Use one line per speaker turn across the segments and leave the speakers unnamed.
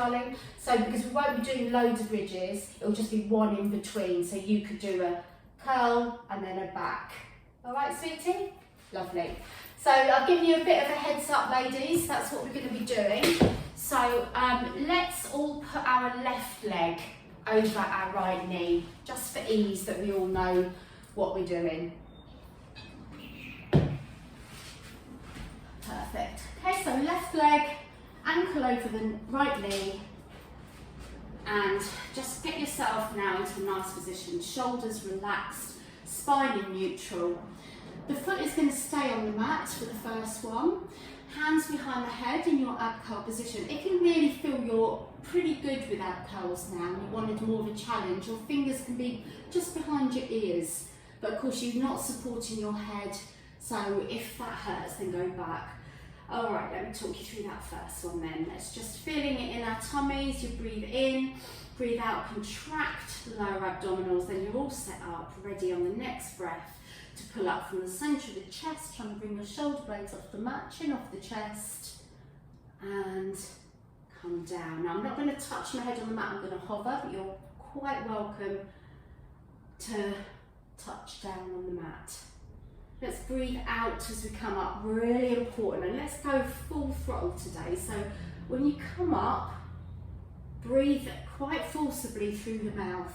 darling? So because we won't be doing loads of bridges, it'll just be one in between. So you could do a curl and then a back. All right, sweetie? Lovely. So I've given you a bit of a heads up, ladies. That's what we're going to be doing. So let's all put our left leg over our right knee, just for ease that we all know what we're doing. Perfect. Okay, so left leg, ankle over the right knee, and just get yourself now into a nice position. Shoulders relaxed, spine in neutral. The foot is going to stay on the mat for the first one. Hands behind the head in your ab curl position. It can really feel you're pretty good with ab curls now. You wanted more of a challenge. Your fingers can be just behind your ears, but of course you're not supporting your head. So if that hurts, then go back. All right, let me talk you through that first one then. Let's just feeling it in our tummies. You breathe in, breathe out, contract the lower abdominals. Then you're all set up, ready on the next breath to pull up from the centre of the chest, trying to bring your shoulder blades off the mat, chin off the chest, and come down. Now I'm not going to touch my head on the mat, I'm going to hover, but you're quite welcome to touch down on the mat. Let's breathe out as we come up, really important, and let's go full throttle today. So when you come up, breathe quite forcibly through the mouth.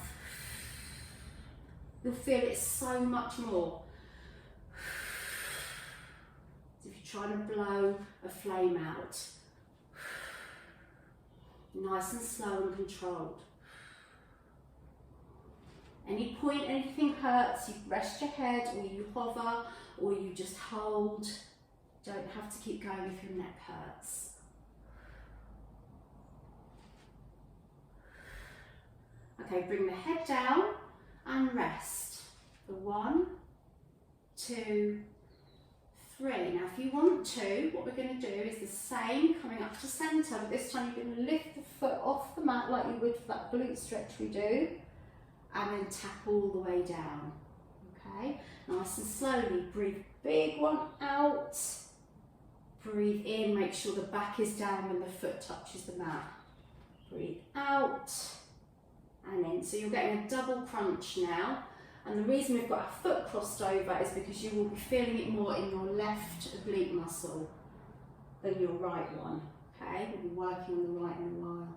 You'll feel it so much more. As if you're trying to blow a flame out. Nice and slow and controlled. Any point anything hurts, you rest your head, or you hover, or you just hold. Don't have to keep going if your neck hurts. Okay, bring the head down and rest for 1, 2, 3. Now if you want to, what we're going to do is the same, coming up to centre, but this time you're going to lift the foot off the mat like you would for that glute stretch we do, and then tap all the way down. Okay, nice and slowly, breathe big one out, breathe in, make sure the back is down when the foot touches the mat, breathe out, and in. So you're getting a double crunch now, and the reason we've got our foot crossed over is because you will be feeling it more in your left oblique muscle than your right one. Okay, we'll be working on the right in a while.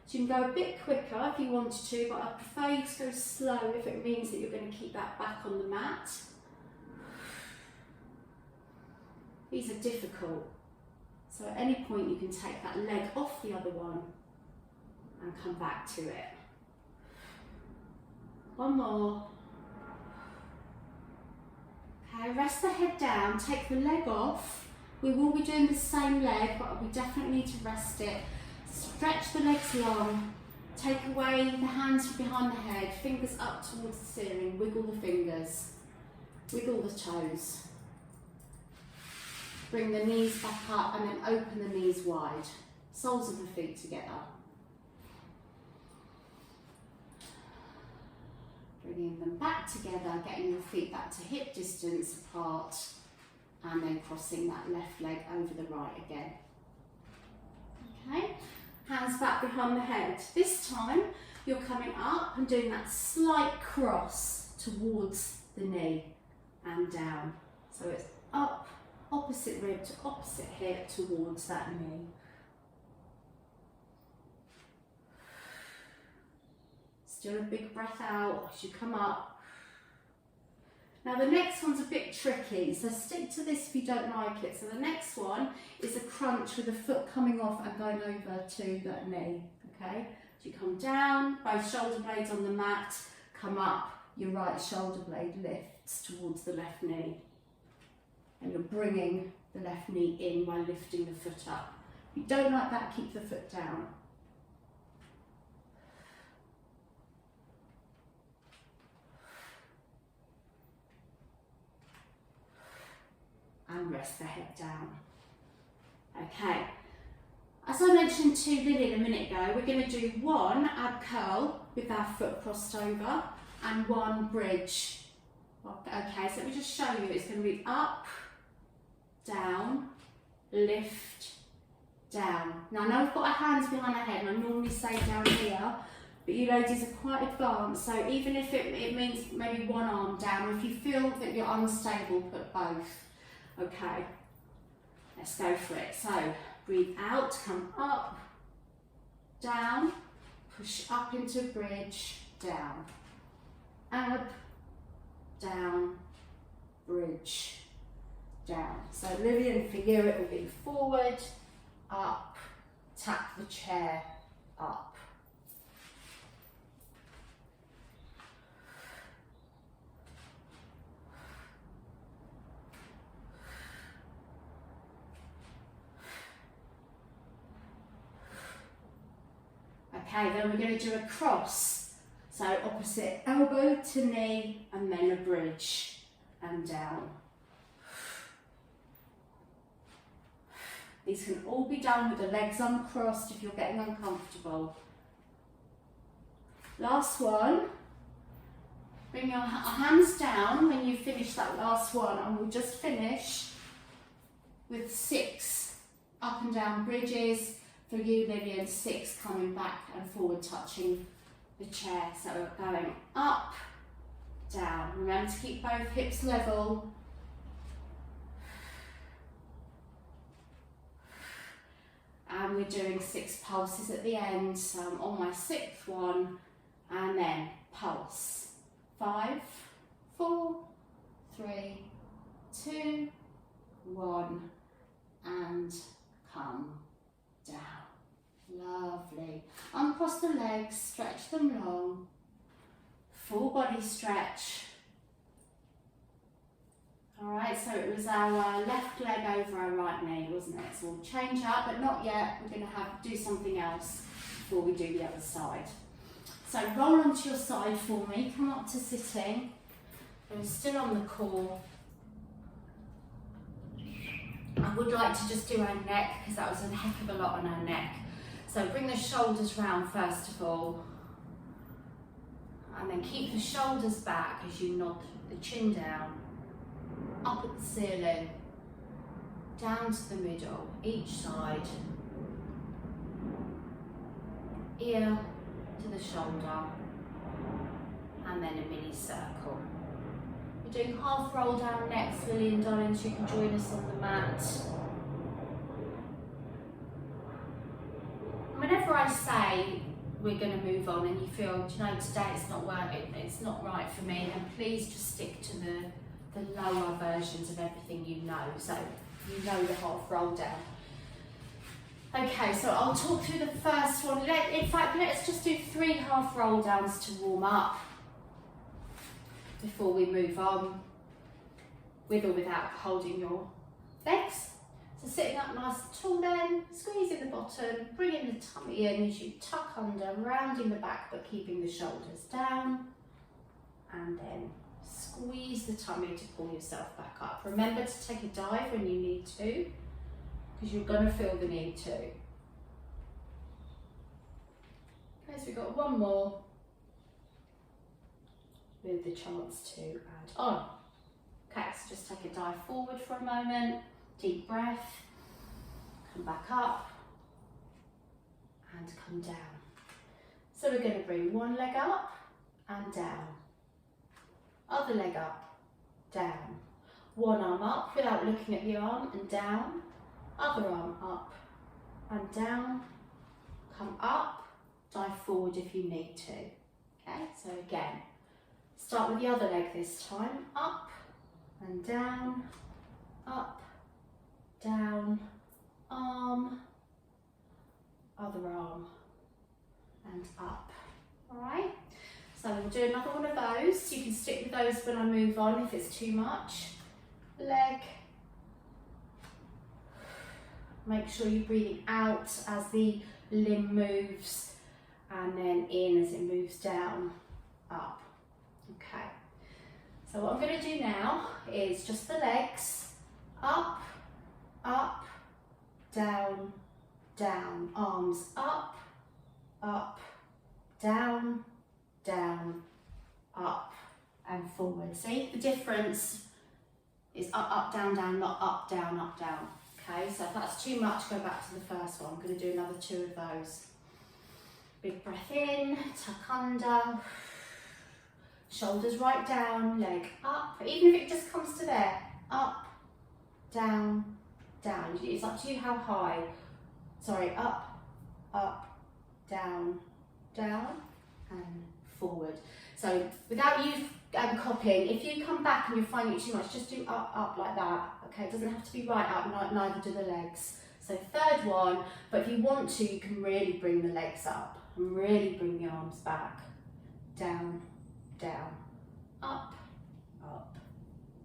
So you can go a bit quicker if you wanted to, but I prefer you to go slow if it means that you're going to keep that back on the mat. These are difficult, so at any point you can take that leg off the other one and come back to it. One more. Okay, rest the head down, take the leg off. We will be doing the same leg, but we definitely need to rest it. Stretch the legs long, take away the hands from behind the head, fingers up towards the ceiling, wiggle the fingers, wiggle the toes. Bring the knees back up and then open the knees wide, soles of the feet together. Bringing them back together, getting your feet back to hip distance apart, and then crossing that left leg over the right again. Okay, hands back behind the head. This time you're coming up and doing that slight cross towards the knee and down. So it's up, opposite rib to opposite hip towards that knee. Still a big breath out as you come up. Now the next one's a bit tricky, so stick to this if you don't like it. So the next one is a crunch with the foot coming off and going over to that knee, okay? So you come down, both shoulder blades on the mat, come up, your right shoulder blade lifts towards the left knee. And you're bringing the left knee in while lifting the foot up. If you don't like that, keep the foot down. And rest the head down. Okay, as I mentioned to Lily a minute ago, we're going to do one ab curl with our foot crossed over and one bridge. Okay, so let me just show you. It's going to be up, down, lift, down. Now I know I've got our hands behind our head and I normally say down here, but you ladies are quite advanced, so even if it means maybe one arm down, or if you feel that you're unstable, put both. Okay, let's go for it. So breathe out, come up, down, push up into bridge, down, up, down, bridge, down. So Lillian, for you it will be forward, up, tap the chair, up. Okay, then we're going to do a cross. So opposite elbow to knee and then a bridge and down. These can all be done with the legs uncrossed if you're getting uncomfortable. Last one. Bring your hands down when you finish that last one, and we'll just finish with 6 up and down bridges. For you, Lillian, 6 coming back and forward touching the chair. So we're going up, down. Remember to keep both hips level. And we're doing 6 pulses at the end. So I'm on my 6th one, and then pulse. 5, 4, 3, 2, 1, and come down. Lovely. Uncross the legs, stretch them long. Full body stretch. Alright, so it was our left leg over our right knee, wasn't it? So we'll change up, but not yet. We're going to do something else before we do the other side. So roll onto your side for me, come up to sitting. We're still on the core. I would like to just do our neck because that was a heck of a lot on our neck. So bring the shoulders round first of all. And then keep the shoulders back as you nod the chin down. Up at the ceiling. Down to the middle, each side. Ear to the shoulder. And then a mini circle. We're doing half roll down next, Lillian darlings. You can join us on the mat. Whenever I say we're going to move on and you feel, do you know, today it's not working, it's not right for me, then please just stick to the lower versions of everything you know. So you know the half roll down. Okay, so I'll talk through the first one. In fact, let's just do 3 half roll downs to warm up before we move on, with or without holding your legs. So sitting up nice and tall then, squeezing the bottom, bringing the tummy in as you tuck under, rounding the back but keeping the shoulders down, and then squeeze the tummy to pull yourself back up. Remember to take a dive when you need to, because you're going to feel the need to. Okay, so we've got one more with the chance to add on. Okay, so just take a dive forward for a moment, deep breath, come back up and come down. So we're going to bring one leg up and down, other leg up, down, one arm up without looking at the arm and down, other arm up and down, come up, dive forward if you need to. Okay, so again, start with the other leg this time, up and down, up, down, arm, other arm, and up. Alright, so we'll do another one of those. You can stick with those when I move on if it's too much. Leg. Make sure you're breathing out as the limb moves, and then in as it moves down, up. Okay, so what I'm going to do now is just the legs, up, up, down, down, arms up, up, down, down, up and forward. See, the difference is up, up, down, down, not up, down, Okay, so if that's too much, go back to the first one. I'm going to do another 2 of those. Big breath in, tuck under, shoulders right down, leg up, even if it just comes to there, up, down, down. It's up to you how high. Sorry, up, up, down, down, and forward. So without you copying, if you come back and you're finding it too much, just do up, up like that. Okay, it doesn't have to be right up, neither do the legs. So third one, but if you want to, you can really bring the legs up and really bring the arms back. Down, down, up, up,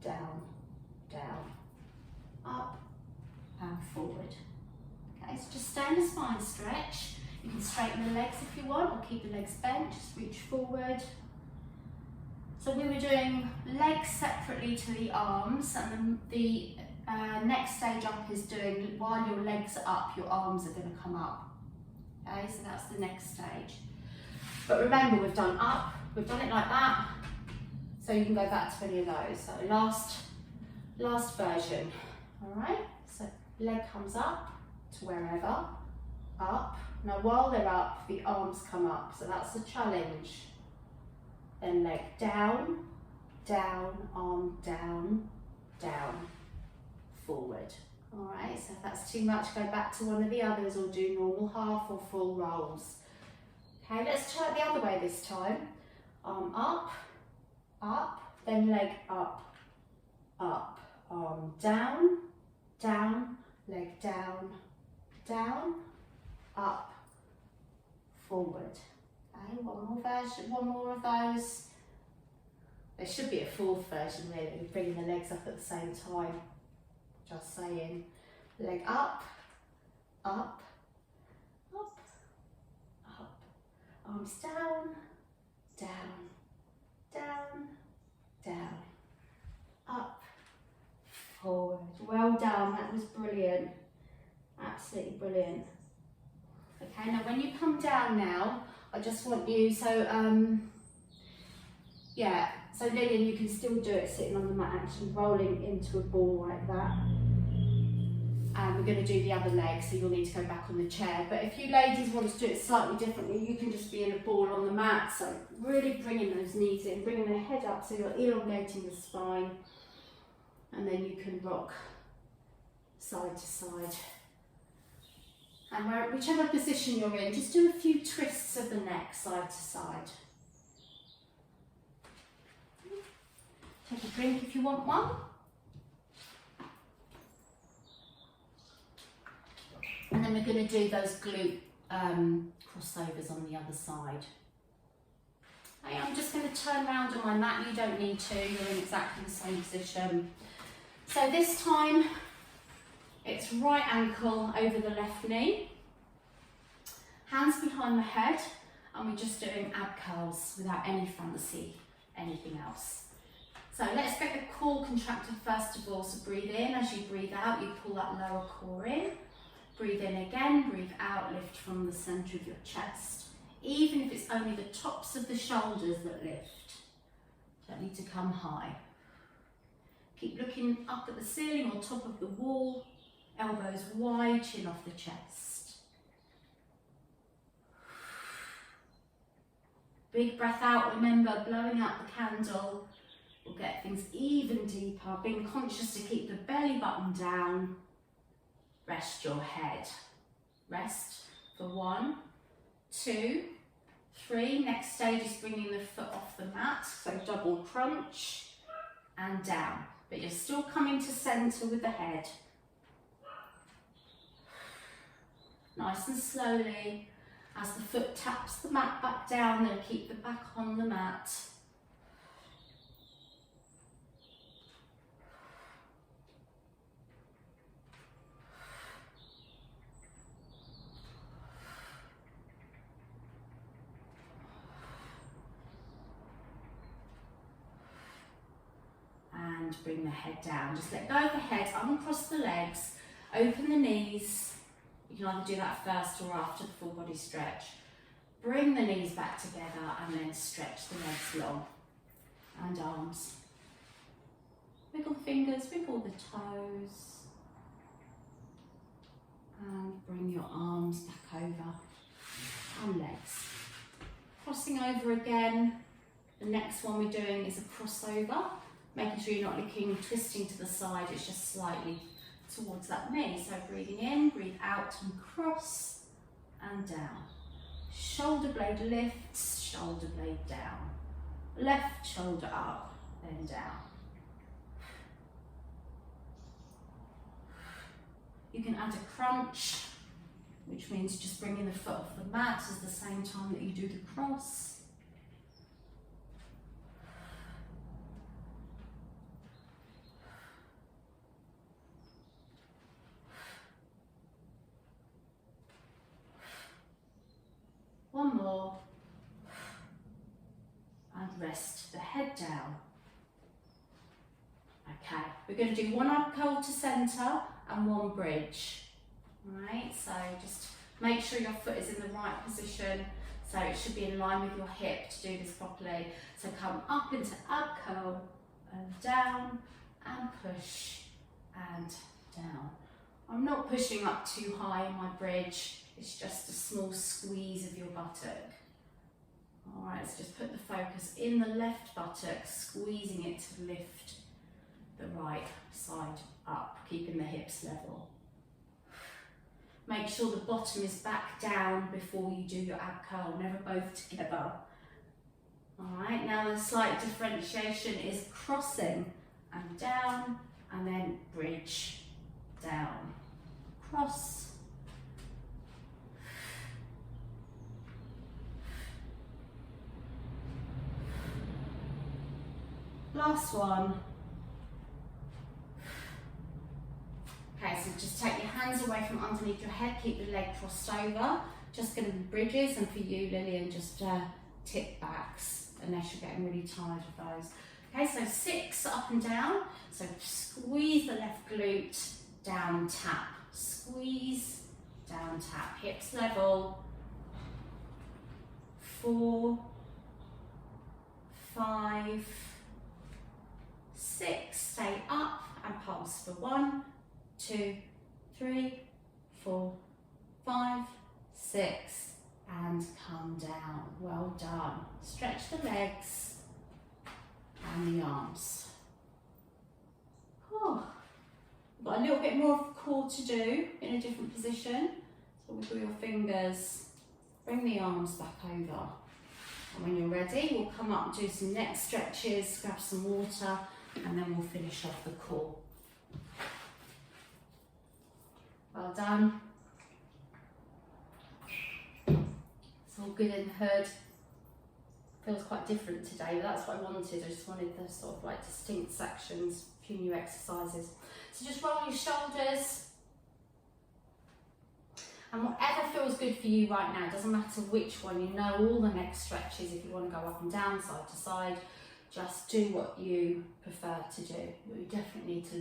down, down, up, and forward. Okay, so just stay in the spine stretch. You can straighten the legs if you want, or keep the legs bent, just reach forward. So we were doing legs separately to the arms, and the next stage up is doing, while your legs are up, your arms are going to come up. Okay, so that's the next stage. But remember, we've done up, we've done it like that, so you can go back to any of those. So last version, all right? So leg comes up to wherever, up. Now while they're up, the arms come up, so that's the challenge. Then leg down, down, arm down, down, forward. All right, so if that's too much, go back to one of the others or do normal half or full rolls. Okay, let's try it the other way this time. Arm up, up, then leg up, up, arm down, down, leg down, down, up, forward. Okay, one more of those. There should be a fourth version really, bringing the legs up at the same time. Just saying. Leg up, up, up, up. Arms down, down, down, down, up, forward. Well done, that was brilliant. Absolutely brilliant. Okay, now when you come down now, I just want you, so Lillian, you can still do it sitting on the mat, actually rolling into a ball like that. And we're going to do the other leg, so you'll need to go back on the chair. But if you ladies want to do it slightly differently, you can just be in a ball on the mat. So really bringing those knees in, bringing the head up so you're elongating the spine. And then you can rock side to side. And whichever position you're in, just do a few twists of the neck side to side. Take a drink if you want one. And then we're going to do those glute crossovers on the other side. Okay, I'm just going to turn around on my mat. You don't need to, you're in exactly the same position. So this time, it's right ankle over the left knee. Hands behind the head, and we're just doing ab curls without any fancy, anything else. So let's get the core contracted first of all. So breathe in. As you breathe out, you pull that lower core in. Breathe in again, breathe out, lift from the centre of your chest. Even if it's only the tops of the shoulders that lift. Don't need to come high. Keep looking up at the ceiling or top of the wall. Elbows wide, chin off the chest. Big breath out, remember blowing out the candle will get things even deeper. Being conscious to keep the belly button down. Rest your head. Rest for 1, 2, 3. Next stage is bringing the foot off the mat, so double crunch and down. But you're still coming to centre with the head. Nice and slowly, as the foot taps the mat back down, then keep the back on the mat. And bring the head down. Just let go of the head, uncross the legs, open the knees. You can either do that first or after the full body stretch. Bring the knees back together and then stretch the legs long. And arms. Wiggle the fingers, wiggle the toes. And bring your arms back over and legs. Crossing over again. The next one we're doing is a crossover, making sure you're not looking, twisting to the side, it's just slightly towards that knee. So breathing in, breathe out and cross and down. Shoulder blade lifts, shoulder blade down. Left shoulder up, then down. You can add a crunch, which means just bringing the foot off the mat at the same time that you do the cross. One more. And rest the head down. Okay, we're going to do one up curl to centre and one bridge. Alright, so just make sure your foot is in the right position, so it should be in line with your hip to do this properly. So come up into up curl and down and push and down. I'm not pushing up too high in my bridge, it's just a small squeeze of your buttock. Alright, so just put the focus in the left buttock, squeezing it to lift the right side up, keeping the hips level. Make sure the bottom is back down before you do your ab curl, never both together. Alright, now the slight differentiation is crossing and down, and then bridge, down, cross, last one. Okay, so just take your hands away from underneath your head, keep the leg crossed over. Just going to be bridges, and for you, Lillian, just tip backs, unless you're getting really tired of those. Okay, so 6 up and down. So squeeze the left glute, down tap. Squeeze, down tap. Hips level. 4, 5, 6. Stay up and pulse for 1, 2, 3, 4, 5, 6, and come down. Well done. Stretch the legs and the arms. Oh, got a little bit more of the core to do in a different position. So wiggle your fingers, bring the arms back over. And when you're ready, we'll come up and do some neck stretches, grab some water, and then we'll finish off the core. Well done. It's all good in the hood. Feels quite different today, but that's what I wanted. I just wanted the sort of like distinct sections, a few new exercises. So just roll your shoulders. And whatever feels good for you right now, it doesn't matter which one, you know all the neck stretches. If you want to go up and down, side to side, just do what you prefer to do. We definitely need to